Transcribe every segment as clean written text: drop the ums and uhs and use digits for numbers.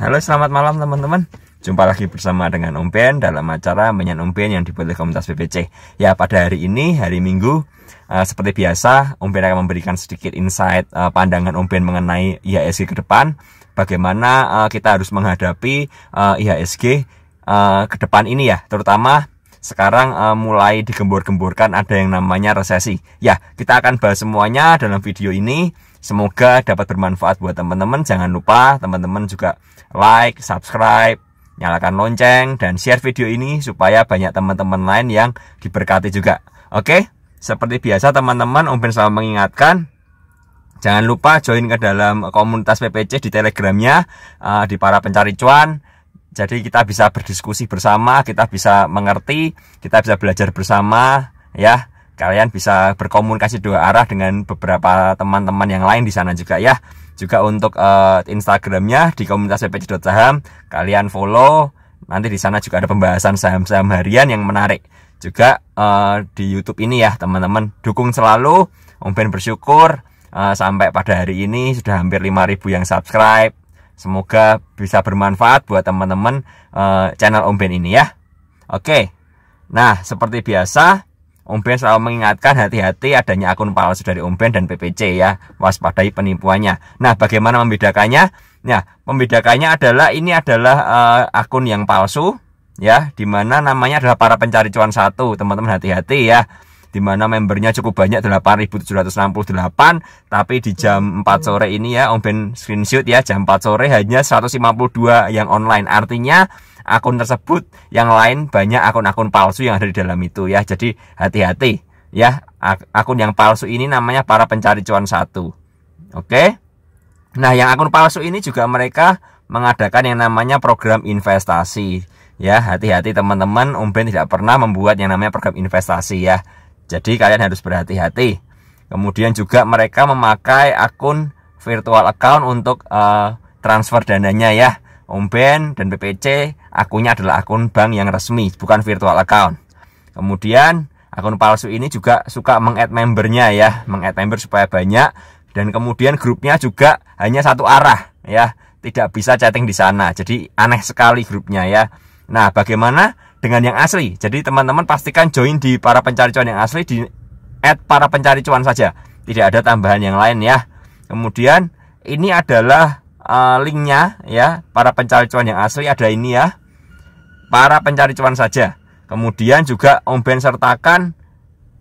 Halo, selamat malam teman-teman. Jumpa lagi bersama dengan Om Ben dalam acara Menyan Om Ben yang dibuat oleh komunitas PPC. Ya, pada hari ini, hari Minggu, seperti biasa, Om Ben akan memberikan sedikit insight pandangan Om Ben mengenai IHSG ke depan. Bagaimana kita harus menghadapi IHSG ke depan ini ya, terutama sekarang mulai digembor-gemborkan ada yang namanya resesi. Ya, kita akan bahas semuanya dalam video ini. Semoga dapat bermanfaat buat teman-teman. Jangan lupa teman-teman juga like, subscribe, nyalakan lonceng, dan share video ini supaya banyak teman-teman lain yang diberkati juga. Oke, seperti biasa teman-teman, Om Ben selalu mengingatkan, jangan lupa join ke dalam komunitas PPC di Telegramnya, di Para Pencari Cuan. Jadi kita bisa berdiskusi bersama, kita bisa mengerti, kita bisa belajar bersama, ya. Kalian bisa berkomunikasi dua arah dengan beberapa teman-teman yang lain di sana juga ya. Juga untuk Instagramnya di komunitas ppc.saham, kalian follow. Nanti di sana juga ada pembahasan saham-saham harian yang menarik. Juga di YouTube ini ya teman-teman, dukung selalu. Om Ben bersyukur sampai pada hari ini sudah hampir 5.000 yang subscribe. Semoga bisa bermanfaat buat teman-teman channel Om Ben ini ya. Oke, nah seperti biasa, Om Ben selalu mengingatkan hati-hati adanya akun palsu dari Om Ben dan PPC ya. Waspadai penipuannya. Nah, bagaimana membedakannya? Nah, membedakannya adalah ini adalah akun yang palsu ya, dimana namanya adalah Para Pencari Cuan 1. Teman-teman hati-hati ya. Dimana membernya cukup banyak 8.768, tapi di jam 4 sore ini ya, Om Ben screenshot ya, jam 4 sore hanya 152 yang online. Artinya akun tersebut yang lain banyak akun-akun palsu yang ada di dalam itu ya. Jadi hati-hati ya, akun yang palsu ini namanya Para Pencari Cuan 1. Oke. Nah, yang akun palsu ini juga mereka mengadakan yang namanya program investasi ya. Hati-hati teman-teman, Om Ben tidak pernah membuat yang namanya program investasi ya. Jadi kalian harus berhati-hati. Kemudian juga mereka memakai akun virtual account untuk transfer dananya ya. Om Ben dan PPC akunnya adalah akun bank yang resmi, bukan virtual account. Kemudian akun palsu ini juga suka meng-add membernya ya, meng-add member supaya banyak. Dan kemudian grupnya juga hanya satu arah ya, tidak bisa chatting di sana. Jadi aneh sekali grupnya ya. Nah, bagaimana dengan yang asli? Jadi teman-teman pastikan join di Para Pencari Cuan yang asli, di @Para Pencari Cuan saja, tidak ada tambahan yang lain ya. Kemudian ini adalah linknya ya, Para Pencari Cuan yang asli ada ini ya, Para Pencari Cuan saja. Kemudian juga Om Ben sertakan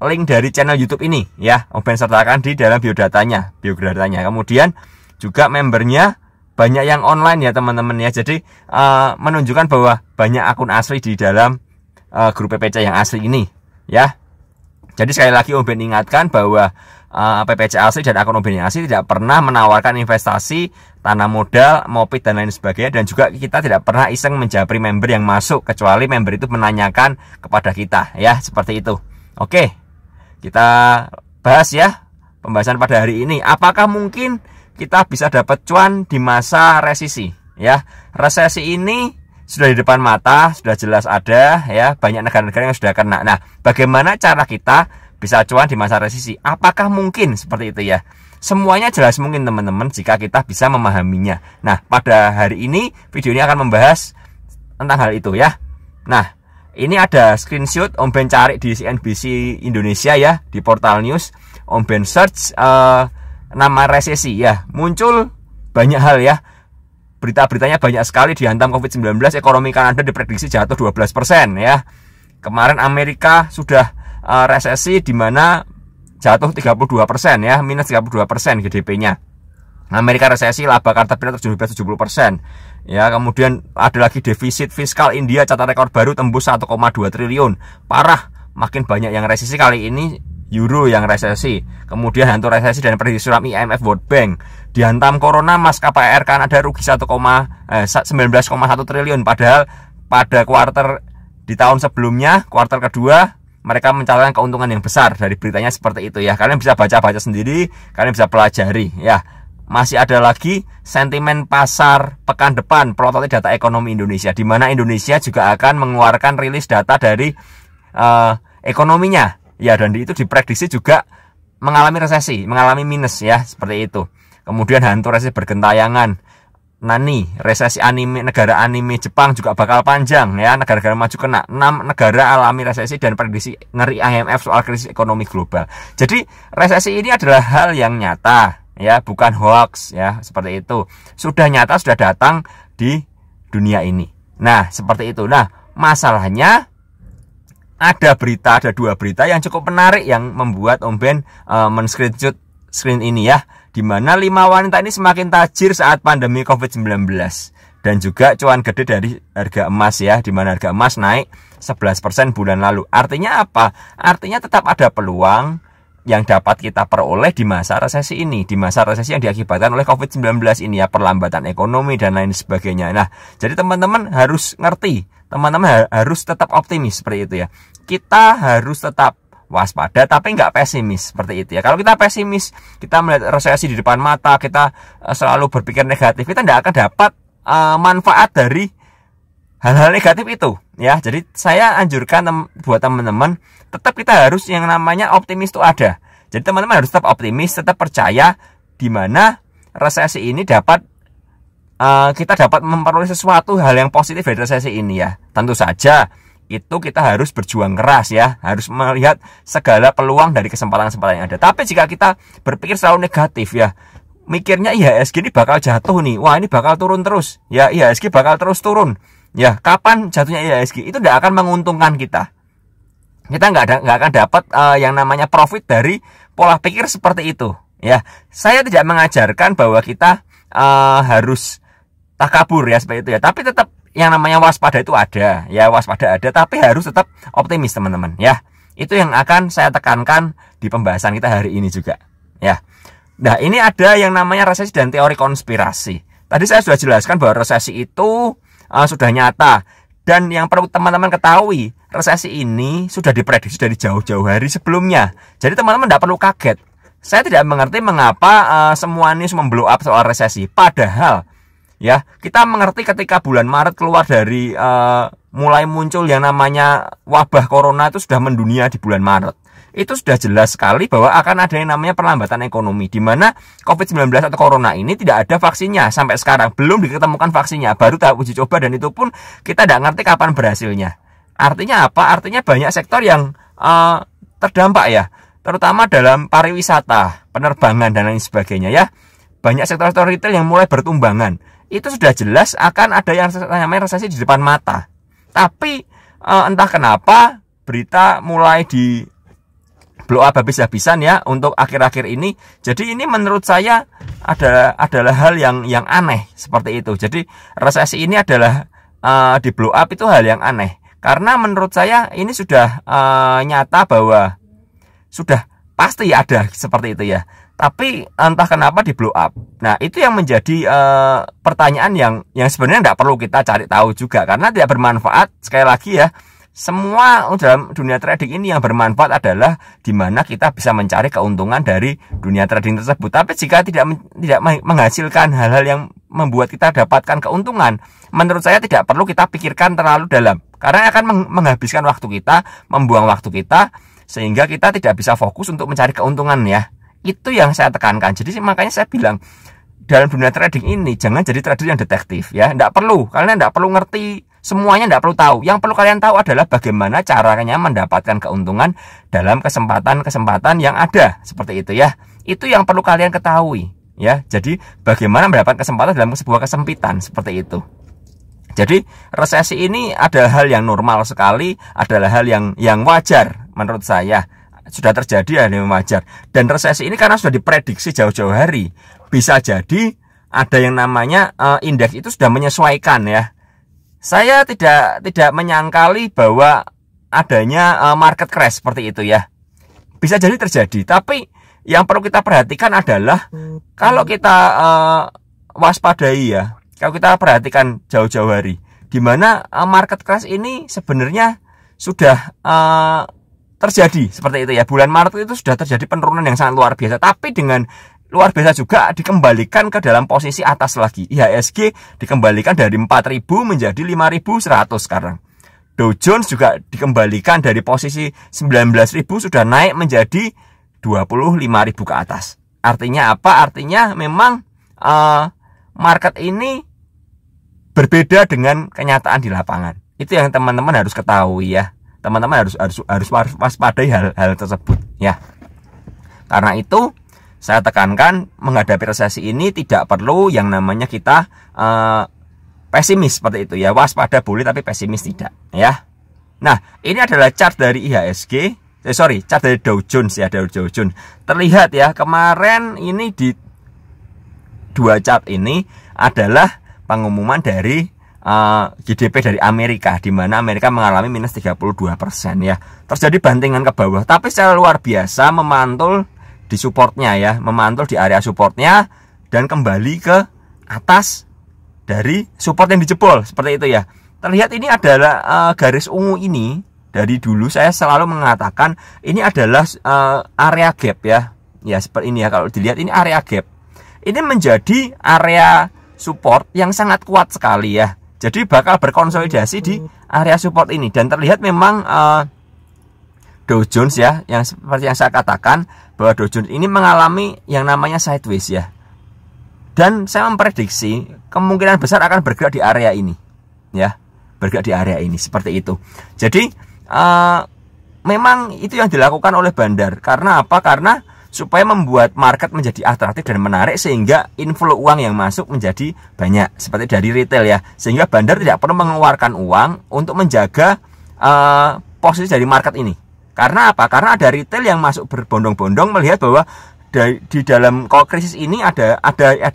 link dari channel YouTube ini ya, Om Ben sertakan di dalam biodatanya. Kemudian juga membernya banyak yang online ya teman-teman ya. Jadi menunjukkan bahwa banyak akun asli di dalam grup PPC yang asli ini ya. Jadi sekali lagi Om Ben ingatkan bahwa PPC asli dan akun Om Ben yang asli tidak pernah menawarkan investasi, tanam modal, mopit dan lain sebagainya. Dan juga kita tidak pernah iseng menjabri member yang masuk, kecuali member itu menanyakan kepada kita ya, seperti itu. Oke, kita bahas ya pembahasan pada hari ini. Apakah mungkin kita bisa dapat cuan di masa resesi ya? Resesi ini sudah di depan mata, sudah jelas ada ya, banyak negara-negara yang sudah kena. Nah, bagaimana cara kita bisa cuan di masa resesi? Apakah mungkin seperti itu ya? Semuanya jelas mungkin teman-teman jika kita bisa memahaminya. Nah, pada hari ini video ini akan membahas tentang hal itu ya. Nah, ini ada screenshot Om Ben cari di CNBC Indonesia ya, di portal news. Om Ben search nama resesi ya, muncul banyak hal ya. Berita-beritanya banyak sekali, dihantam COVID-19, ekonomi Kanada diprediksi jatuh 12% ya. Kemarin Amerika sudah resesi di mana jatuh 32% ya, minus 32% GDP-nya. Amerika resesi, laba karta pintar terjun 70% ya. Kemudian ada lagi defisit fiskal India catat rekor baru tembus 1,2 triliun. Parah, makin banyak yang resesi kali ini. Euro yang resesi, kemudian hantu resesi dan prediksi suram IMF World Bank. Dihantam corona, maskapai Air Canada rugi 19,1 triliun. Padahal pada kuartal di tahun sebelumnya, kuartal kedua, mereka mencatatkan keuntungan yang besar. Dari beritanya seperti itu ya. Kalian bisa baca-baca sendiri, kalian bisa pelajari ya. Masih ada lagi sentimen pasar pekan depan, plototi data ekonomi Indonesia, di mana Indonesia juga akan mengeluarkan rilis data dari ekonominya. Ya, dan itu diprediksi juga mengalami resesi, mengalami minus ya, seperti itu. Kemudian hantu resesi bergentayangan. Nah nih, resesi anime negara anime Jepang juga bakal panjang ya. Negara-negara maju kena, 6 negara alami resesi dan prediksi ngeri IMF soal krisis ekonomi global. Jadi resesi ini adalah hal yang nyata ya, bukan hoax ya, seperti itu. Sudah nyata, sudah datang di dunia ini. Nah, seperti itu. Nah, masalahnya ada dua berita yang cukup menarik yang membuat Om Ben men-screenshot screen ini ya, dimana 5 wanita ini semakin tajir saat pandemi COVID-19 dan juga cuan gede dari harga emas ya, dimana harga emas naik 11% bulan lalu. Artinya apa? Artinya tetap ada peluang yang dapat kita peroleh di masa resesi ini, di masa resesi yang diakibatkan oleh COVID-19 ini ya, perlambatan ekonomi dan lain sebagainya. Nah, jadi teman-teman harus ngerti, teman-teman harus tetap optimis seperti itu ya. Kita harus tetap waspada tapi nggak pesimis seperti itu ya. Kalau kita pesimis, kita melihat resesi di depan mata, kita selalu berpikir negatif, kita nggak akan dapat manfaat dari hal-hal negatif itu ya. Jadi saya anjurkan buat teman-teman, tetap kita harus yang namanya optimis itu ada. Jadi teman-teman harus tetap optimis, tetap percaya di mana resesi ini dapat kita dapat memperoleh sesuatu hal yang positif dari resesi ini ya. Tentu saja itu kita harus berjuang keras ya, harus melihat segala peluang dari kesempatan-kesempatan yang ada. Tapi jika kita berpikir selalu negatif ya, mikirnya IHSG ini bakal jatuh nih, wah ini bakal turun terus ya, IHSG bakal terus turun ya, kapan jatuhnya IHSG, itu tidak akan menguntungkan kita. Kita nggak akan dapat yang namanya profit dari pola pikir seperti itu ya. Saya tidak mengajarkan bahwa kita harus takabur ya seperti itu ya, tapi tetap yang namanya waspada itu ada ya, waspada ada, tapi harus tetap optimis teman-teman ya. Itu yang akan saya tekankan di pembahasan kita hari ini juga ya. Nah, ini ada yang namanya resesi dan teori konspirasi. Tadi saya sudah jelaskan bahwa resesi itu sudah nyata, dan yang perlu teman-teman ketahui, resesi ini sudah diprediksi dari jauh-jauh hari sebelumnya. Jadi teman-teman tidak perlu kaget. Saya tidak mengerti mengapa semua ini memblow up soal resesi, padahal ya, kita mengerti ketika bulan Maret keluar dari mulai muncul yang namanya wabah corona itu sudah mendunia di bulan Maret. Itu sudah jelas sekali bahwa akan ada yang namanya perlambatan ekonomi, di mana COVID-19 atau corona ini tidak ada vaksinnya sampai sekarang, belum ditemukan vaksinnya, baru tahap uji coba, dan itu pun kita tidak ngerti kapan berhasilnya. Artinya apa? Artinya banyak sektor yang terdampak ya, terutama dalam pariwisata, penerbangan dan lain sebagainya ya. Banyak sektor-sektor retail yang mulai bertumbangan. Itu sudah jelas akan ada yang namanya resesi di depan mata. Tapi entah kenapa berita mulai di blow up habis-habisan ya untuk akhir-akhir ini. Jadi ini menurut saya adalah hal yang aneh seperti itu. Jadi resesi ini adalah di blow up itu hal yang aneh. Karena menurut saya ini sudah nyata bahwa sudah pasti ada seperti itu ya. Tapi entah kenapa di blow up. Nah, itu yang menjadi pertanyaan yang sebenarnya tidak perlu kita cari tahu juga, karena tidak bermanfaat. Sekali lagi ya, semua dalam dunia trading ini yang bermanfaat adalah di mana kita bisa mencari keuntungan dari dunia trading tersebut. Tapi jika tidak menghasilkan hal-hal yang membuat kita dapatkan keuntungan, menurut saya tidak perlu kita pikirkan terlalu dalam, karena akan menghabiskan waktu kita, membuang waktu kita, sehingga kita tidak bisa fokus untuk mencari keuntungan ya. Itu yang saya tekankan. Jadi makanya saya bilang, dalam dunia trading ini jangan jadi trader yang detektif ya. Tidak perlu, kalian tidak perlu ngerti semuanya, tidak perlu tahu. Yang perlu kalian tahu adalah bagaimana caranya mendapatkan keuntungan dalam kesempatan-kesempatan yang ada, seperti itu ya. Itu yang perlu kalian ketahui ya. Jadi bagaimana mendapatkan kesempatan dalam sebuah kesempitan, seperti itu. Jadi resesi ini adalah hal yang normal sekali, adalah hal yang wajar menurut saya. Sudah terjadi, hal yang wajar. Dan resesi ini karena sudah diprediksi jauh-jauh hari, bisa jadi ada yang namanya indeks itu sudah menyesuaikan ya. Saya tidak menyangkali bahwa adanya market crash seperti itu ya. Bisa jadi terjadi, tapi yang perlu kita perhatikan adalah kalau kita waspadai ya, kalau kita perhatikan jauh-jauh hari, di mana market crash ini sebenarnya sudah terjadi seperti itu ya. Bulan Maret itu sudah terjadi penurunan yang sangat luar biasa, tapi dengan luar biasa juga dikembalikan ke dalam posisi atas lagi. IHSG dikembalikan dari 4.000 menjadi 5.100 sekarang. Dow Jones juga dikembalikan dari posisi 19.000 sudah naik menjadi 25.000 ke atas. Artinya apa? Artinya memang market ini berbeda dengan kenyataan di lapangan. Itu yang teman-teman harus ketahui ya. Teman-teman harus waspadai hal tersebut ya. Karena itu saya tekankan, menghadapi resesi ini tidak perlu yang namanya kita pesimis seperti itu ya. Waspada boleh tapi pesimis tidak ya. Nah, ini adalah chart dari IHSG. Chart dari Dow Jones ya, Dow Jones. Terlihat ya, kemarin ini di dua chart ini adalah pengumuman dari GDP dari Amerika, di mana Amerika mengalami minus 32% ya. Terjadi bantingan ke bawah, tapi secara luar biasa memantul di supportnya ya, memantul di area supportnya dan kembali ke atas dari support yang dijebol seperti itu ya. Terlihat ini adalah garis ungu ini. Dari dulu saya selalu mengatakan ini adalah area gap ya. Ya seperti ini ya, kalau dilihat ini area gap. Ini menjadi area support yang sangat kuat sekali ya. Jadi bakal berkonsolidasi di area support ini. Dan terlihat memang Dow Jones ya, yang seperti yang saya katakan bahwa Dow Jones ini mengalami yang namanya sideways ya. Dan saya memprediksi kemungkinan besar akan bergerak di area ini ya, bergerak di area ini seperti itu. Jadi memang itu yang dilakukan oleh Bandar. Karena apa? Karena supaya membuat market menjadi atraktif dan menarik, sehingga inflow uang yang masuk menjadi banyak seperti dari retail ya, sehingga Bandar tidak perlu mengeluarkan uang untuk menjaga posisi dari market ini. Karena apa? Karena ada retail yang masuk berbondong-bondong melihat bahwa di dalam krisis ini ada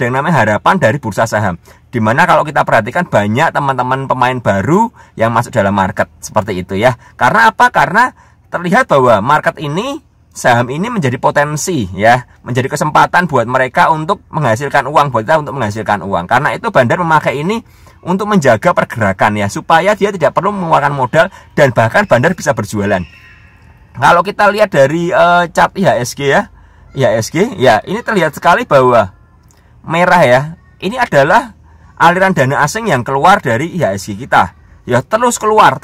yang namanya harapan dari bursa saham. Dimana kalau kita perhatikan banyak teman-teman pemain baru yang masuk dalam market seperti itu ya. Karena apa? Karena terlihat bahwa market ini, saham ini menjadi potensi ya, menjadi kesempatan buat mereka untuk menghasilkan uang, buat kita untuk menghasilkan uang. Karena itu Bandar memakai ini untuk menjaga pergerakan ya, supaya dia tidak perlu mengeluarkan modal dan bahkan Bandar bisa berjualan. Kalau kita lihat dari chart IHSG ya, IHSG ya, ini terlihat sekali bahwa merah ya, ini adalah aliran dana asing yang keluar dari IHSG kita ya, terus keluar,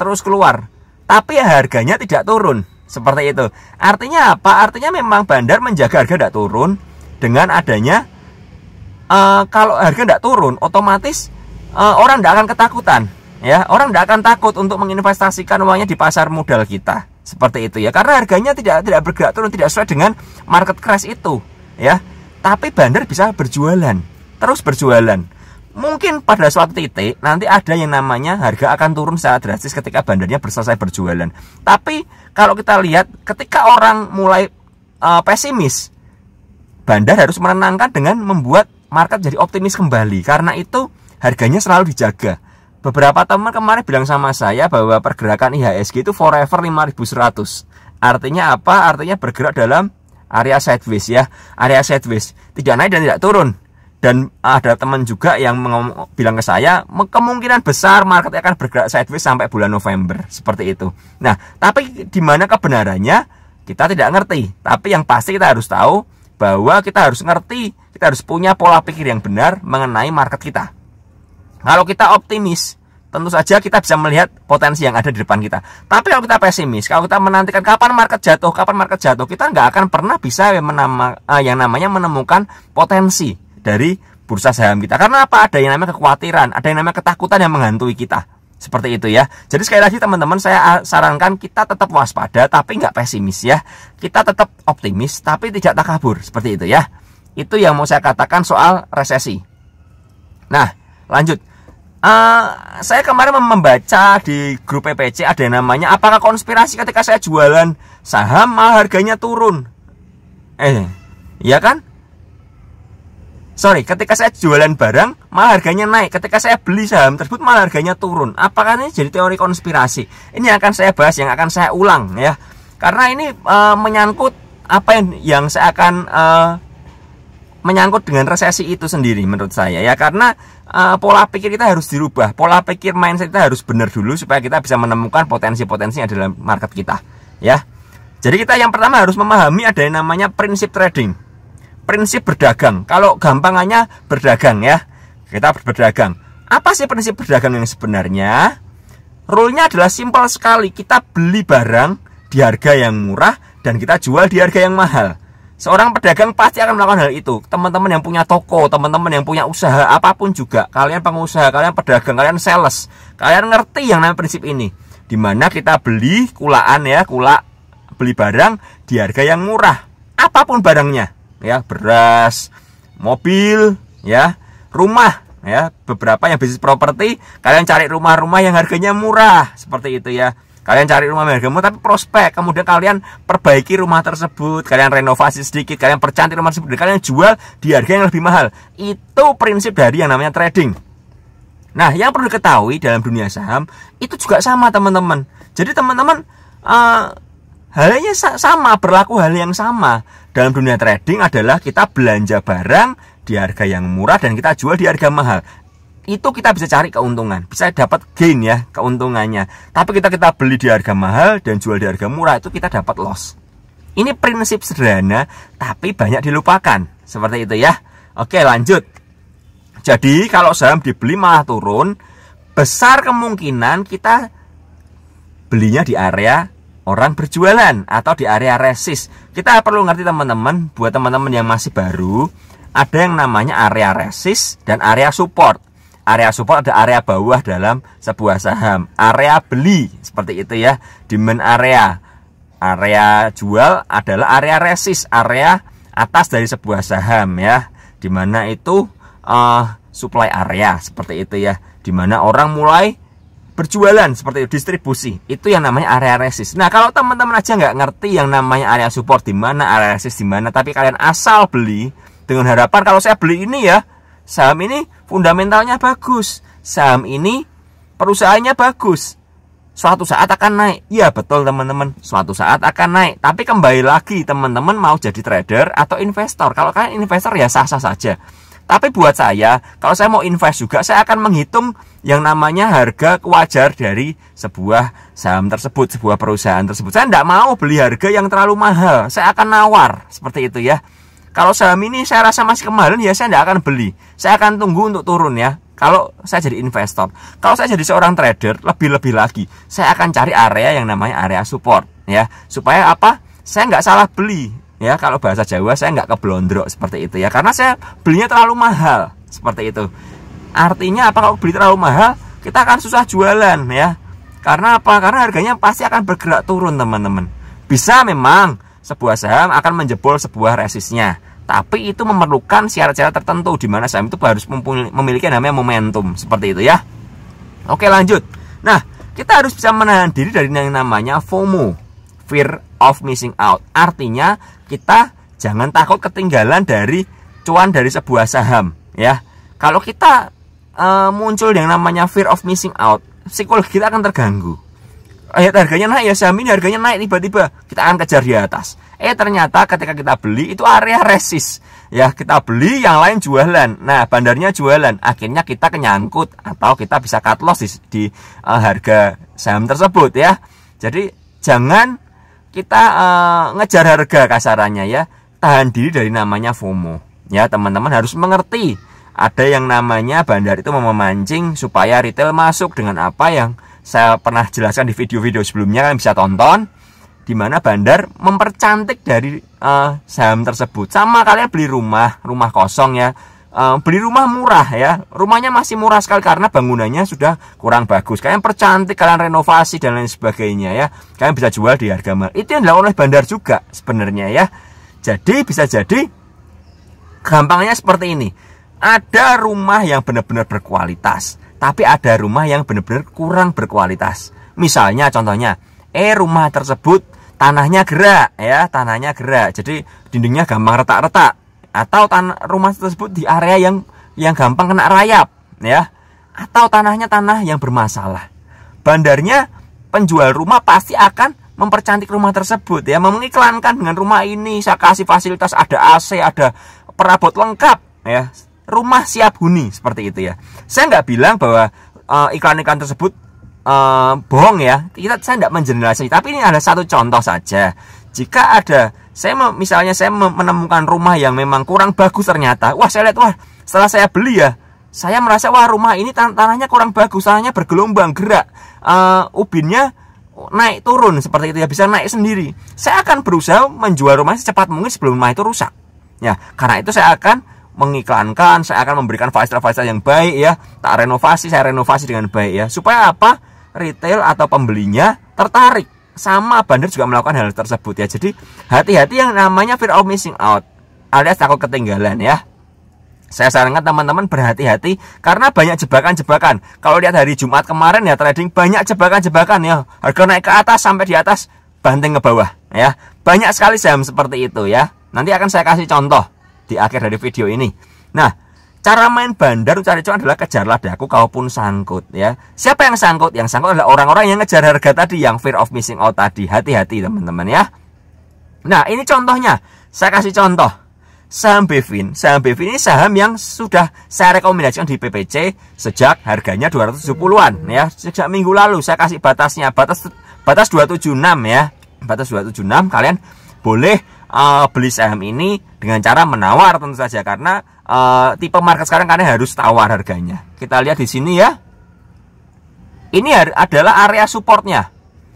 tapi ya harganya tidak turun seperti itu. Artinya apa? Artinya memang Bandar menjaga harga tidak turun dengan adanya kalau harga tidak turun, otomatis orang tidak akan ketakutan ya, orang tidak akan takut untuk menginvestasikan uangnya di pasar modal kita seperti itu ya, karena harganya tidak bergerak turun, tidak sesuai dengan market crash itu ya. Tapi Bandar bisa berjualan, terus berjualan. Mungkin pada suatu titik nanti ada yang namanya harga akan turun secara drastis ketika Bandarnya selesai berjualan. Tapi kalau kita lihat ketika orang mulai pesimis, Bandar harus menenangkan dengan membuat market jadi optimis kembali. Karena itu harganya selalu dijaga. Beberapa teman kemarin bilang sama saya bahwa pergerakan IHSG itu forever 5100. Artinya apa? Artinya bergerak dalam area sideways ya, area sideways, tidak naik dan tidak turun. Dan ada teman juga yang bilang ke saya, kemungkinan besar market akan bergerak sideways sampai bulan November seperti itu. Nah, tapi di mana kebenarannya kita tidak ngerti. Tapi yang pasti kita harus tahu bahwa kita harus ngerti, kita harus punya pola pikir yang benar mengenai market kita. Kalau kita optimis, tentu saja kita bisa melihat potensi yang ada di depan kita. Tapi kalau kita pesimis, kalau kita menantikan kapan market jatuh, kita nggak akan pernah bisa yang namanya menemukan potensi dari bursa saham kita. Karena apa? Ada yang namanya kekhawatiran, ada yang namanya ketakutan yang menghantui kita. Seperti itu ya. Jadi sekali lagi teman-teman, saya sarankan kita tetap waspada tapi nggak pesimis ya. Kita tetap optimis tapi tidak takabur. Seperti itu ya. Itu yang mau saya katakan soal resesi. Nah, lanjut. Saya kemarin membaca di grup PPC ada yang namanya apakah konspirasi ketika saya jualan saham malah harganya turun. Iya kan? Sorry, ketika saya jualan barang malah harganya naik, ketika saya beli saham tersebut malah harganya turun. Apakah ini jadi teori konspirasi? Ini akan saya bahas, yang akan saya ulang ya. Karena ini menyangkut apa yang saya akan menyangkut dengan resesi itu sendiri menurut saya ya. Karena pola pikir kita harus dirubah, pola pikir mindset kita harus benar dulu supaya kita bisa menemukan potensi-potensi yang ada dalam market kita ya. Jadi kita yang pertama harus memahami ada yang namanya prinsip trading, prinsip berdagang. Kalau gampangannya berdagang ya, kita berdagang. Apa sih prinsip berdagang yang sebenarnya? Rule-nya adalah simpel sekali. Kita beli barang di harga yang murah dan kita jual di harga yang mahal. Seorang pedagang pasti akan melakukan hal itu. Teman-teman yang punya toko, teman-teman yang punya usaha apapun juga, kalian pengusaha, kalian pedagang, kalian sales, kalian ngerti yang namanya prinsip ini. Dimana kita beli kulaan ya, beli barang di harga yang murah, apapun barangnya, ya, beras, mobil, ya, rumah, ya, beberapa yang bisnis properti, kalian cari rumah-rumah yang harganya murah, seperti itu ya. Kalian cari rumah harga murah tapi prospek, kemudian kalian perbaiki rumah tersebut, kalian renovasi sedikit, kalian percantik rumah tersebut, kalian jual di harga yang lebih mahal. Itu prinsip dari yang namanya trading. Nah, yang perlu diketahui dalam dunia saham itu juga sama, teman-teman. Jadi teman-teman halnya sama, berlaku hal yang sama. Dalam dunia trading adalah kita belanja barang di harga yang murah dan kita jual di harga mahal. Itu kita bisa cari keuntungan, bisa dapat gain ya, keuntungannya. Tapi kita beli di harga mahal dan jual di harga murah, itu kita dapat loss. Ini prinsip sederhana tapi banyak dilupakan. Seperti itu ya. Oke, lanjut. Jadi kalau saham dibeli malah turun, besar kemungkinan kita belinya di area orang berjualan atau di area resist. Kita perlu ngerti, teman-teman, buat teman-teman yang masih baru, ada yang namanya area resist dan area support. Area support ada area bawah dalam sebuah saham. Area beli seperti itu ya, demand area. Area jual adalah area resist, area atas dari sebuah saham ya. Dimana itu supply area seperti itu ya. Dimana orang mulai berjualan seperti itu, distribusi. Itu yang namanya area resist. Nah, kalau teman-teman aja nggak ngerti yang namanya area support di mana, area resist di mana, tapi kalian asal beli dengan harapan kalau saya beli ini ya, saham ini fundamentalnya bagus, saham ini perusahaannya bagus, suatu saat akan naik. Ya betul, teman-teman, suatu saat akan naik. Tapi kembali lagi, teman-teman mau jadi trader atau investor. Kalau kalian investor ya sah-sah saja. Tapi buat saya, kalau saya mau invest juga, saya akan menghitung yang namanya harga wajar dari sebuah saham tersebut, sebuah perusahaan tersebut. Saya tidak mau beli harga yang terlalu mahal, saya akan nawar, seperti itu ya. Kalau saham ini saya rasa masih kemahalan, ya saya tidak akan beli. Saya akan tunggu untuk turun ya. Kalau saya jadi investor, kalau saya jadi seorang trader, lebih-lebih lagi, saya akan cari area yang namanya area support ya. Supaya apa? Saya nggak salah beli ya. Kalau bahasa Jawa, saya nggak keblondrok seperti itu ya. Karena saya belinya terlalu mahal seperti itu. Artinya apa? Kalau beli terlalu mahal, kita akan susah jualan ya. Karena apa? Karena harganya pasti akan bergerak turun, teman-teman. Bisa memang sebuah saham akan menjebol sebuah resistnya, tapi itu memerlukan syarat-syarat tertentu di mana saham itu harus memiliki namanya momentum seperti itu ya. Oke, lanjut. Nah, kita harus bisa menahan diri dari yang namanya FOMO, fear of missing out. Artinya kita jangan takut ketinggalan dari cuan dari sebuah saham ya. Kalau kita muncul yang namanya fear of missing out, psikologi kita akan terganggu. Harganya naik ya, saham ini harganya naik, tiba-tiba kita akan kejar di atas. Ternyata ketika kita beli itu area resist ya, kita beli, yang lain jualan. Nah, bandarnya jualan, akhirnya kita kenyangkut atau kita bisa cut loss di harga saham tersebut ya. Jadi jangan kita ngejar harga kasarannya ya. Tahan diri dari namanya FOMO ya, teman-teman harus mengerti. Ada yang namanya bandar itu memancing supaya retail masuk dengan apa yang saya pernah jelaskan di video-video sebelumnya, kalian bisa tonton, di mana bandar mempercantik dari saham tersebut. Sama kalian beli rumah kosong ya, beli rumah murah ya, rumahnya masih murah sekali karena bangunannya sudah kurang bagus. Kalian percantik, kalian renovasi dan lain sebagainya ya, kalian bisa jual di harga mahal. Itu yang dilakukan oleh bandar juga sebenarnya ya. Jadi bisa jadi gampangnya seperti ini. Ada rumah yang benar-benar berkualitas, tapi ada rumah yang benar-benar kurang berkualitas. Misalnya contohnya, rumah tersebut tanahnya gerak ya, tanahnya gerak. Jadi dindingnya gampang retak-retak, atau rumah tersebut di area yang gampang kena rayap ya, atau tanahnya tanah yang bermasalah. Bandarnya, penjual rumah pasti akan mempercantik rumah tersebut ya, mengiklankan dengan rumah ini saya kasih fasilitas, ada AC, ada perabot lengkap ya. Rumah siap huni seperti itu ya. Saya nggak bilang bahwa iklan-iklan tersebut bohong ya. Saya nggak mengeneralisasi, tapi ini ada satu contoh saja. Jika ada, misalnya saya menemukan rumah yang memang kurang bagus ternyata, wah saya lihat, wah setelah saya beli ya, saya merasa wah rumah ini tanahnya kurang bagus, tanahnya bergelombang gerak, ubinnya naik turun seperti itu ya, bisa naik sendiri, saya akan berusaha menjual rumah secepat mungkin sebelum rumah itu rusak. Ya, karena itu saya akan mengiklankan, saya akan memberikan fasilitas-fasilitas yang baik ya, tak renovasi, saya renovasi dengan baik ya, supaya apa? Retail atau pembelinya tertarik. Sama bandar juga melakukan hal tersebut ya. Jadi hati-hati yang namanya fear of missing out alias takut ketinggalan ya. Saya sarankan teman-teman berhati-hati karena banyak jebakan-jebakan. Kalau lihat hari Jumat kemarin ya trading, banyak jebakan-jebakan ya. Harga naik ke atas sampai di atas banting ke bawah ya. Banyak sekali saham seperti itu ya. Nanti akan saya kasih contoh di akhir dari video ini. Nah, cara main bandar cari cuan adalah kejarlah daku kaupun sangkut ya. Siapa yang sangkut? Yang sangkut adalah orang-orang yang ngejar harga tadi, yang fear of missing out tadi. Hati-hati teman-teman ya. Nah, ini contohnya. Saya kasih contoh. Saham Bevin ini saham yang sudah saya rekomendasikan di PPC sejak harganya 270-an ya. Sejak minggu lalu saya kasih batasnya, batas 276 ya. Batas 276, kalian boleh beli saham ini dengan cara menawar tentu saja, karena tipe market sekarang kalian harus tawar harganya. Kita lihat di sini ya. Ini adalah area supportnya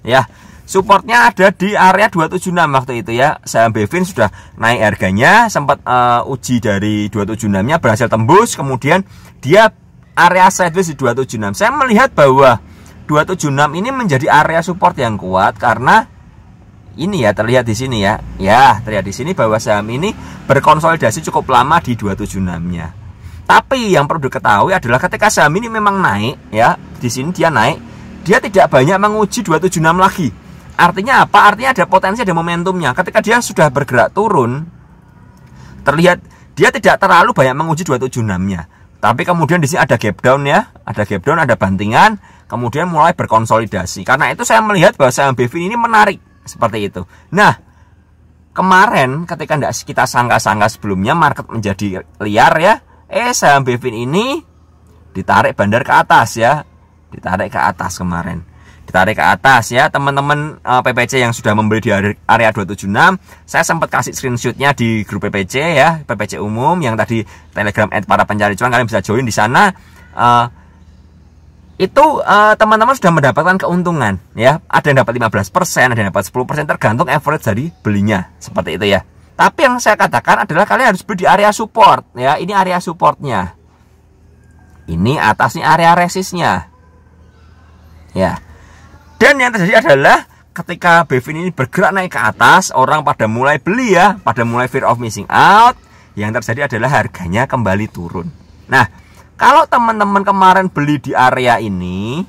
ya. Supportnya ada di area 276 waktu itu ya. Saham Bevin sudah naik harganya, sempat uji dari 276-nya, berhasil tembus, kemudian dia area sideways di 276. Saya melihat bahwa 276 ini menjadi area support yang kuat karena ini ya, terlihat di sini ya. Ya, terlihat di sini bahwa saham ini berkonsolidasi cukup lama di 276-nya. Tapi yang perlu diketahui adalah ketika saham ini memang naik ya, di sini dia naik, dia tidak banyak menguji 276 lagi. Artinya apa? Artinya ada potensi, ada momentumnya. Ketika dia sudah bergerak turun, terlihat dia tidak terlalu banyak menguji 276-nya. Tapi kemudian di sini ada gap down ya, ada gap down, ada bantingan, kemudian mulai berkonsolidasi. Karena itu saya melihat bahwa saham Bevin ini menarik seperti itu. Nah, kemarin ketika tidak kita sangka-sangka sebelumnya market menjadi liar ya, saham Bevin ini ditarik bandar ke atas ya, ditarik ke atas kemarin. Ditarik ke atas ya, teman-teman PPC yang sudah membeli di area 276, saya sempat kasih screenshotnya di grup PPC ya, PPC umum yang tadi Telegram para pencari cuan, kalian bisa join di sana. Teman-teman sudah mendapatkan keuntungan ya, ada yang dapat 15%, ada yang dapat 10%, tergantung average dari belinya seperti itu ya. Tapi yang saya katakan adalah kalian harus beli di area support ya, ini area supportnya, ini atasnya area resistnya ya. Dan yang terjadi adalah ketika Bevin ini bergerak naik ke atas, orang pada mulai beli ya, pada mulai fear of missing out. Yang terjadi adalah harganya kembali turun. Nah, kalau teman-teman kemarin beli di area ini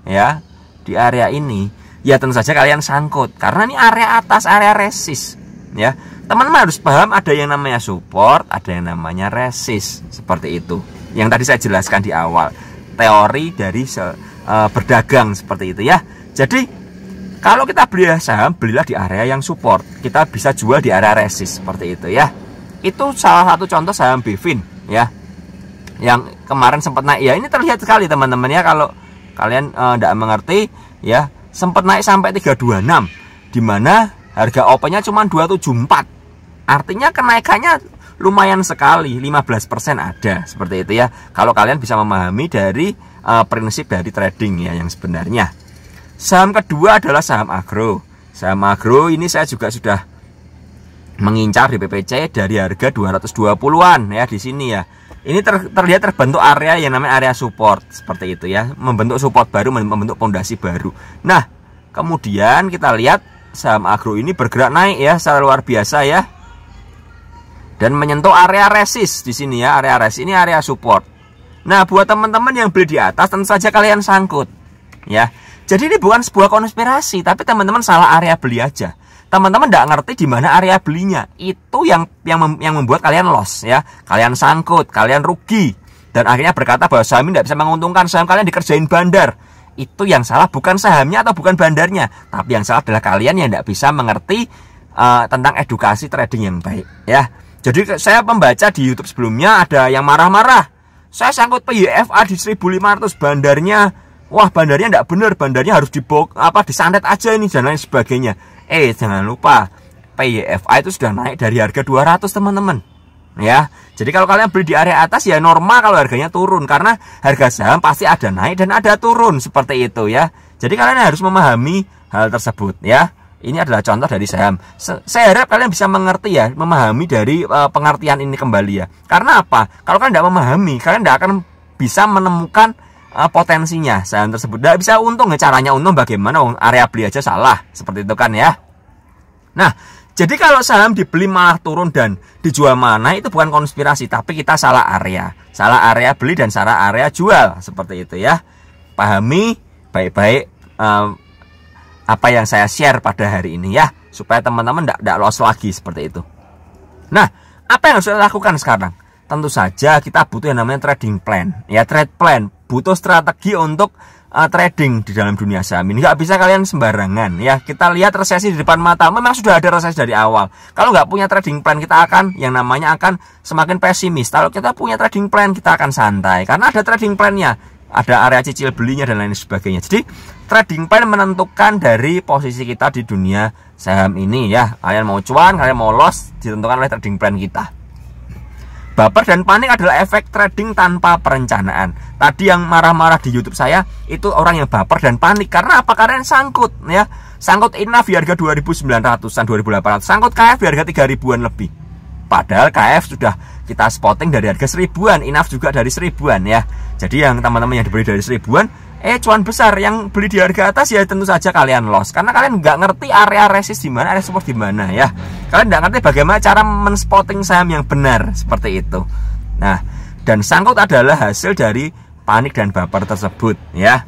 ya, di area ini, ya tentu saja kalian sangkut karena ini area atas, area resist ya. Teman-teman harus paham ada yang namanya support, ada yang namanya resist, seperti itu. Yang tadi saya jelaskan di awal, teori dari berdagang seperti itu ya. Jadi kalau kita beli saham, belilah di area yang support. Kita bisa jual di area resist seperti itu ya. Itu salah satu contoh saham Bevin ya, yang kemarin sempat naik ya. Ini terlihat sekali teman-teman ya, kalau kalian tidak mengerti ya, sempat naik sampai 326, dimana harga opennya cuma 274. Artinya kenaikannya lumayan sekali, 15% ada seperti itu ya. Kalau kalian bisa memahami dari prinsip dari trading ya yang sebenarnya. Saham kedua adalah saham agro. Saham agro ini saya juga sudah mengincar di PPC dari harga 220-an ya di sini ya. Ini terlihat terbentuk area yang namanya area support seperti itu ya, membentuk support baru, membentuk pondasi baru. Nah, kemudian kita lihat saham agro ini bergerak naik ya secara luar biasa ya. Dan menyentuh area resist di sini ya, area resist ini area support. Nah, buat teman-teman yang beli di atas tentu saja kalian sangkut ya. Jadi ini bukan sebuah konspirasi, tapi teman-teman salah area beli aja. Teman-teman tidak ngerti di mana area belinya. Itu yang membuat kalian loss ya. Kalian sangkut, kalian rugi, dan akhirnya berkata bahwa saham ini tidak bisa menguntungkan, saham kalian dikerjain bandar. Itu yang salah bukan sahamnya atau bukan bandarnya, tapi yang salah adalah kalian yang tidak bisa mengerti tentang edukasi trading yang baik ya. Jadi saya membaca di YouTube sebelumnya ada yang marah-marah. Saya sangkut PYFA di 1500, bandarnya, wah bandarnya tidak benar, bandarnya harus disantet aja ini dan lain sebagainya. Jangan lupa PYFA itu sudah naik dari harga 200 teman-teman ya. Jadi kalau kalian beli di area atas ya normal kalau harganya turun, karena harga saham pasti ada naik dan ada turun seperti itu ya. Jadi kalian harus memahami hal tersebut ya. Ini adalah contoh dari saham. Saya harap kalian bisa mengerti ya, memahami dari pengertian ini kembali ya. Karena apa? Kalau kalian tidak memahami, kalian tidak akan bisa menemukan potensinya saham tersebut. Tidak bisa untung ya, caranya untung bagaimana? Area beli aja salah, seperti itu kan ya. Nah, jadi kalau saham dibeli malah turun dan dijual mana, itu bukan konspirasi, tapi kita salah area. Salah area beli dan salah area jual, seperti itu ya. Pahami baik-baik apa yang saya share pada hari ini ya, supaya teman-teman tidak lost lagi seperti itu. Nah, apa yang harus kita lakukan sekarang? Tentu saja kita butuh yang namanya trading plan. Ya, trade plan, butuh strategi untuk trading di dalam dunia saham ini. Nggak bisa kalian sembarangan ya. Kita lihat resesi di depan mata, memang sudah ada resesi dari awal. Kalau nggak punya trading plan, kita akan yang namanya akan semakin pesimis. Kalau kita punya trading plan, kita akan santai karena ada trading plan-nya, ada area cicil belinya dan lain sebagainya. Jadi trading plan menentukan dari posisi kita di dunia saham ini ya. Kalian mau cuan, kalian mau loss, ditentukan oleh trading plan kita. Baper dan panik adalah efek trading tanpa perencanaan. Tadi yang marah-marah di YouTube saya itu orang yang baper dan panik. Karena apa? Karena sangkut ya. Sangkut INAF di harga 2.900-an, 2.800. Sangkut KF di harga 3.000-an lebih. Padahal KF sudah kita spotting dari harga 1.000-an, INAF juga dari 1.000-an ya. Jadi yang teman-teman yang dibeli dari 1.000-an, cuan besar. Yang beli di harga atas ya tentu saja kalian loss. Karena kalian nggak ngerti area resist di mana, area support di mana ya. Kalian nggak ngerti bagaimana cara men-spotting saham yang benar, seperti itu. Nah, dan sangkut adalah hasil dari panik dan baper tersebut ya.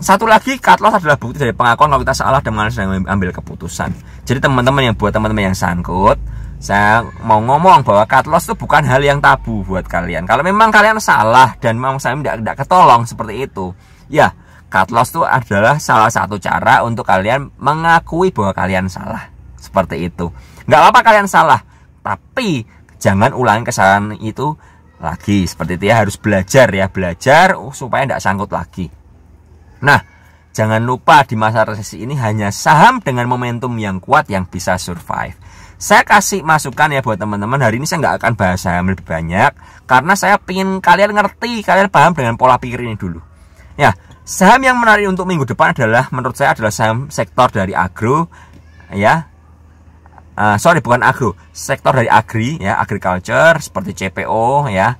Satu lagi, cut loss adalah bukti dari pengakuan kalau kita salah dan malas mengambil keputusan. Jadi teman-teman yang buat teman-teman yang sangkut, saya mau ngomong bahwa cut loss itu bukan hal yang tabu buat kalian. Kalau memang kalian salah dan memang saya tidak ketolong seperti itu, ya cut loss itu adalah salah satu cara untuk kalian mengakui bahwa kalian salah. Seperti itu. Nggak apa-apa kalian salah, tapi jangan ulangi kesalahan itu lagi. Seperti itu ya, harus belajar ya, belajar supaya tidak sangkut lagi. Nah, jangan lupa di masa resesi ini hanya saham dengan momentum yang kuat yang bisa survive. Saya kasih masukan ya buat teman-teman. Hari ini saya nggak akan bahas saham lebih banyak karena saya ingin kalian ngerti, kalian paham dengan pola pikir ini dulu. Ya, saham yang menarik untuk minggu depan adalah menurut saya adalah saham sektor dari agro ya. Bukan agro, sektor dari agri ya, agriculture seperti CPO ya.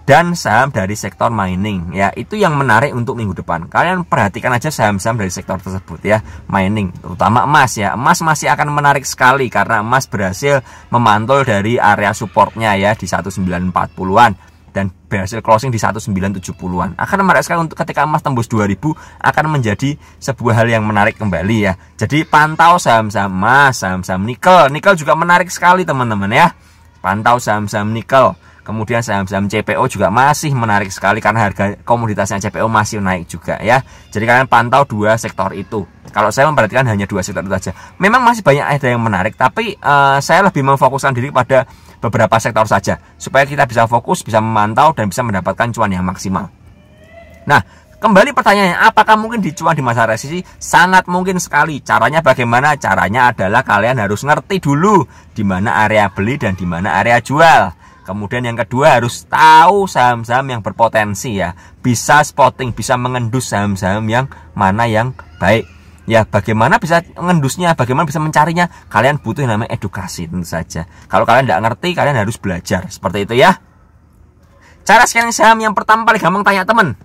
Dan saham dari sektor mining ya, itu yang menarik untuk minggu depan. Kalian perhatikan aja saham-saham dari sektor tersebut ya, mining, terutama emas ya. Emas masih akan menarik sekali karena emas berhasil memantul dari area supportnya ya di 1940-an dan berhasil closing di 1970-an. Akan menarik sekali untuk ketika emas tembus 2000, akan menjadi sebuah hal yang menarik kembali ya. Jadi pantau saham-saham emas, saham-saham nikel. Nikel juga menarik sekali teman-teman ya. Pantau saham-saham nikel. Kemudian saham-saham CPO juga masih menarik sekali karena harga komoditasnya CPO masih naik juga ya. Jadi kalian pantau dua sektor itu. Kalau saya memperhatikan hanya dua sektor itu saja. Memang masih banyak ada yang menarik, tapi saya lebih memfokuskan diri pada beberapa sektor saja supaya kita bisa fokus, bisa memantau dan bisa mendapatkan cuan yang maksimal. Nah, kembali pertanyaannya, apakah mungkin dicuan di masa resesi? Sangat mungkin sekali. Caranya bagaimana? Caranya adalah kalian harus ngerti dulu di mana area beli dan di mana area jual. Kemudian yang kedua harus tahu saham-saham yang berpotensi ya. Bisa spotting, bisa mengendus saham-saham yang mana yang baik. Ya, bagaimana bisa mengendusnya, bagaimana bisa mencarinya? Kalian butuh yang namanya edukasi tentu saja. Kalau kalian tidak ngerti, kalian harus belajar. Seperti itu ya. Cara scanning saham yang pertama paling gampang tanya teman.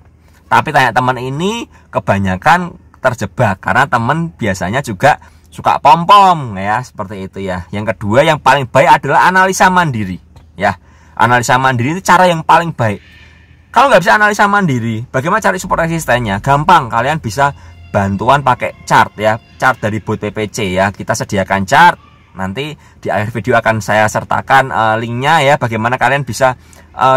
Tapi tanya teman ini kebanyakan terjebak karena teman biasanya juga suka pom-pom ya, seperti itu ya. Yang kedua yang paling baik adalah analisa mandiri ya. Analisa mandiri itu cara yang paling baik. Kalau nggak bisa analisa mandiri, bagaimana cari support resistennya? Gampang, kalian bisa bantuan pakai chart ya, chart dari bot PPC ya. Kita sediakan chart, nanti di akhir video akan saya sertakan linknya ya, bagaimana kalian bisa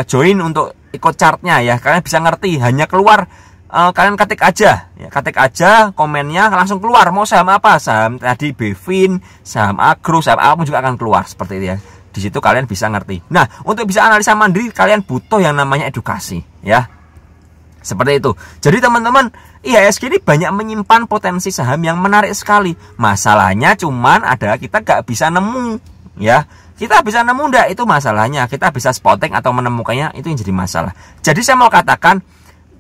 join untuk ikut chartnya ya. Kalian bisa ngerti, hanya keluar kalian ketik aja ya, ketik aja komennya langsung keluar mau saham apa, saham tadi Bevin, saham agro, saham apapun juga akan keluar seperti itu ya. Di situ kalian bisa ngerti. Nah, untuk bisa analisa mandiri kalian butuh yang namanya edukasi ya. Seperti itu. Jadi teman-teman, IHSG ini banyak menyimpan potensi saham yang menarik sekali. Masalahnya cuman adalah kita gak bisa nemu ya. Kita bisa nemu enggak, itu masalahnya. Kita bisa spotting atau menemukannya, itu yang jadi masalah. Jadi saya mau katakan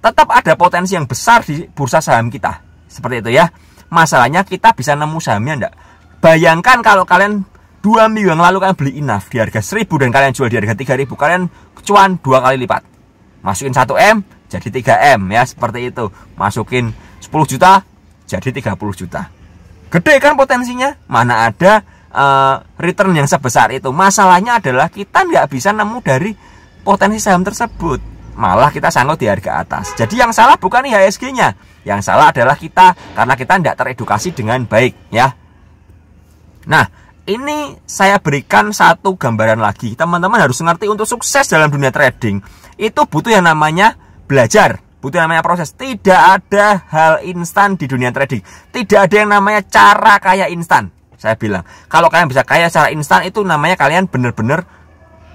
tetap ada potensi yang besar di bursa saham kita. Seperti itu ya. Masalahnya kita bisa nemu sahamnya enggak? Bayangkan kalau kalian 2 minggu yang lalu kalian beli INAF di harga 1000 dan kalian jual di harga 3000, kalian cuan 2 kali lipat. Masukin 1M jadi 3M ya, seperti itu. Masukin 10 juta jadi 30 juta. Gede kan potensinya? Mana ada return yang sebesar itu. Masalahnya adalah kita nggak bisa nemu dari potensi saham tersebut. Malah kita sanggup di harga atas. Jadi yang salah bukan IHSG-nya. Yang salah adalah kita, karena kita tidak teredukasi dengan baik ya. Nah, ini saya berikan satu gambaran lagi. Teman-teman harus ngerti, untuk sukses dalam dunia trading itu butuh yang namanya belajar, butuh yang namanya proses. Tidak ada hal instan di dunia trading. Tidak ada yang namanya cara kaya instan. Saya bilang, kalau kalian bisa kaya secara instan, itu namanya kalian benar-benar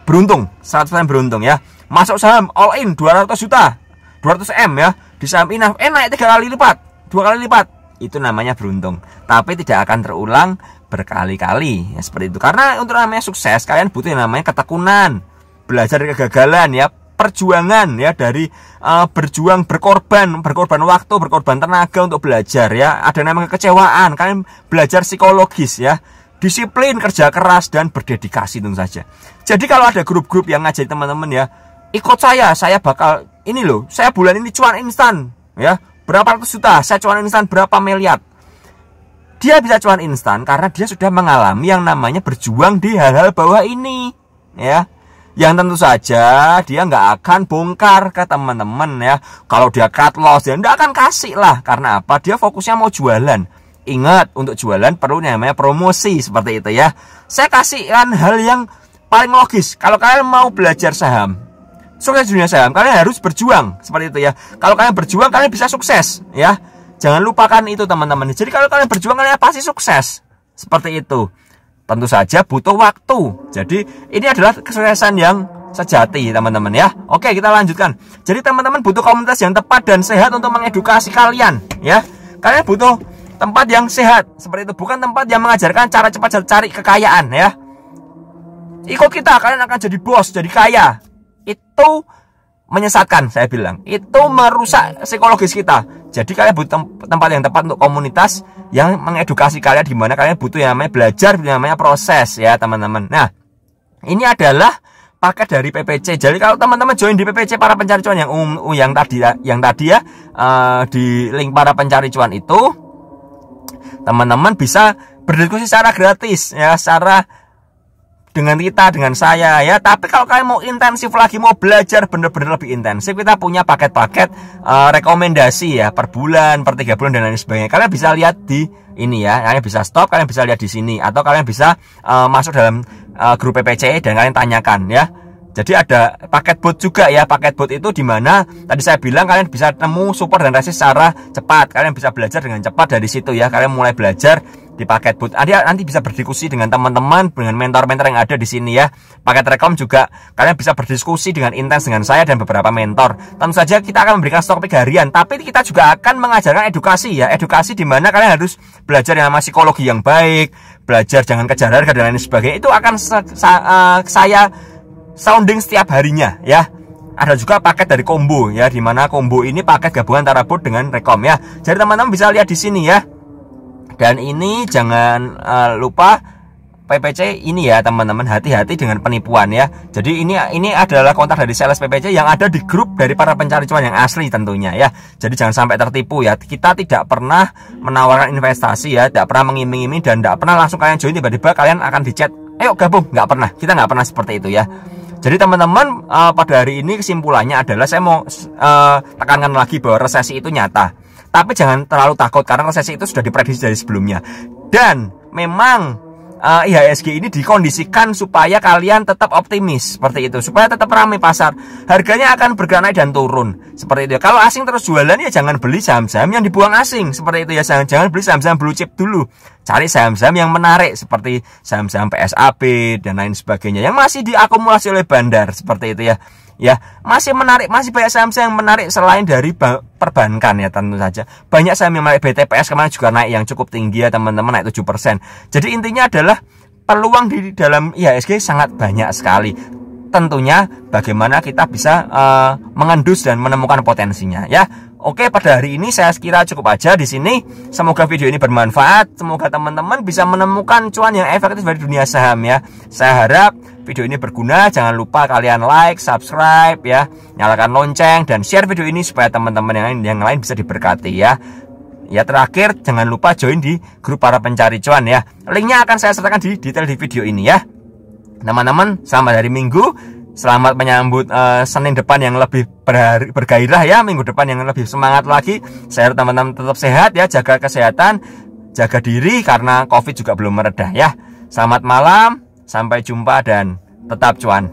beruntung, 100% beruntung ya. Masuk saham all in 200 juta, 200M ya, di saham INAF naik 3 kali lipat, 2 kali lipat. Itu namanya beruntung. Tapi tidak akan terulang berkali-kali ya, seperti itu. Karena untuk namanya sukses, kalian butuh yang namanya ketekunan, belajar dari kegagalan ya, perjuangan ya, dari berjuang, berkorban waktu, berkorban tenaga untuk belajar ya. Ada namanya kekecewaan, kalian belajar psikologis ya, disiplin, kerja keras, dan berdedikasi tentu saja. Jadi kalau ada grup-grup yang ngajari teman-teman ya, ikut saya bakal ini loh, saya bulan ini cuan instan ya, berapa ratus juta, saya cuan instan berapa miliar. Dia bisa cuan instan karena dia sudah mengalami yang namanya berjuang di hal-hal bawah ini ya. Yang tentu saja dia nggak akan bongkar ke teman-teman ya. Kalau dia cut loss, dia nggak akan kasih lah. Karena apa? Dia fokusnya mau jualan. Ingat, untuk jualan perlu namanya promosi, seperti itu ya. Saya kasihkan hal yang paling logis. Kalau kalian mau belajar saham, sukses dunia saham, kalian harus berjuang, seperti itu ya. Kalau kalian berjuang, kalian bisa sukses ya. Jangan lupakan itu teman-teman. Jadi kalau kalian berjuang, kalian pasti sukses, seperti itu. Tentu saja butuh waktu. Jadi ini adalah kesuksesan yang sejati teman-teman ya. Oke, kita lanjutkan. Jadi teman-teman butuh komunitas yang tepat dan sehat untuk mengedukasi kalian ya. Kalian butuh tempat yang sehat, seperti itu. Bukan tempat yang mengajarkan cara cepat cari kekayaan ya. Ikut kita, kalian akan jadi bos, jadi kaya. Itu menyesatkan, saya bilang. Itu merusak psikologis kita. Jadi kalian butuh tempat yang tepat untuk komunitas yang mengedukasi kalian, di mana kalian butuh yang namanya belajar, yang namanya proses ya teman-teman. Nah, ini adalah paket dari PPC. Jadi kalau teman-teman join di PPC para pencari cuan yang tadi ya, di link para pencari cuan itu, teman-teman bisa berdiskusi secara gratis ya, secara dengan kita, dengan saya ya. Tapi kalau kalian mau intensif lagi, mau belajar bener-bener lebih intensif, kita punya paket-paket rekomendasi ya, per bulan, per 3 bulan, dan lain sebagainya. Kalian bisa lihat di ini ya, kalian bisa stop, kalian bisa lihat di sini, atau kalian bisa masuk dalam grup PPC dan kalian tanyakan ya. Jadi ada paket bot juga ya. Paket bot itu dimana tadi saya bilang kalian bisa temu support dan resist secara cepat. Kalian bisa belajar dengan cepat dari situ ya. Kalian mulai belajar di paket bot. Nanti bisa berdiskusi dengan teman-teman, dengan mentor-mentor yang ada di sini ya. Paket rekom juga kalian bisa berdiskusi dengan intens dengan saya dan beberapa mentor. Tentu saja kita akan memberikan stok topik harian, tapi kita juga akan mengajarkan edukasi ya. Edukasi dimana kalian harus belajar yang namanya psikologi yang baik, belajar jangan kejar harga dan lain sebagainya. Itu akan saya sounding setiap harinya ya. Ada juga paket dari combo ya, dimana combo ini paket gabungan antara bot dengan rekom ya. Jadi teman-teman bisa lihat di sini ya. Dan ini jangan lupa PPC ini ya teman-teman, hati-hati dengan penipuan ya. Jadi ini adalah kontak dari sales PPC yang ada di grup dari para pencari cuan yang asli tentunya ya. Jadi jangan sampai tertipu ya. Kita tidak pernah menawarkan investasi ya, tidak pernah mengiming-iming, dan tidak pernah langsung kalian join tiba-tiba kalian akan di-chat, ayo gabung. Nggak pernah, kita nggak pernah seperti itu ya. Jadi teman-teman, pada hari ini kesimpulannya adalah saya mau tekankan lagi bahwa resesi itu nyata. Tapi jangan terlalu takut karena resesi itu sudah diprediksi dari sebelumnya. Dan memang IHSG ini dikondisikan supaya kalian tetap optimis, seperti itu, supaya tetap ramai pasar. Harganya akan bergerak naik dan turun, seperti itu. Kalau asing terus jualan ya jangan beli saham-saham yang dibuang asing, seperti itu ya. Jangan beli saham-saham blue chip dulu. Cari saham-saham yang menarik seperti saham-saham PSAB dan lain sebagainya yang masih diakumulasi oleh bandar, seperti itu ya. Ya, masih menarik, masih banyak saham-saham yang menarik selain dari perbankan ya, tentu saja. Banyak saham yang menarik. BTPS kemarin juga naik yang cukup tinggi ya teman-teman, naik 7%. Jadi intinya adalah peluang di dalam IHSG sangat banyak sekali. tentunya bagaimana kita bisa mengendus dan menemukan potensinya ya. Oke, pada hari ini saya kira cukup aja di sini. Semoga video ini bermanfaat. Semoga teman-teman bisa menemukan cuan yang efektif dari dunia saham ya. Saya harap video ini berguna. Jangan lupa kalian like, subscribe ya, nyalakan lonceng dan share video ini supaya teman-teman yang lain bisa diberkati ya. Ya, terakhir jangan lupa join di grup para pencari cuan ya. Linknya akan saya sertakan di detail di video ini ya. Teman-teman, selamat hari Minggu. Selamat menyambut Senin depan yang lebih bergairah ya. Minggu depan yang lebih semangat lagi. Saya harap teman-teman tetap sehat ya. Jaga kesehatan, jaga diri karena COVID juga belum mereda ya. Selamat malam, sampai jumpa dan tetap cuan.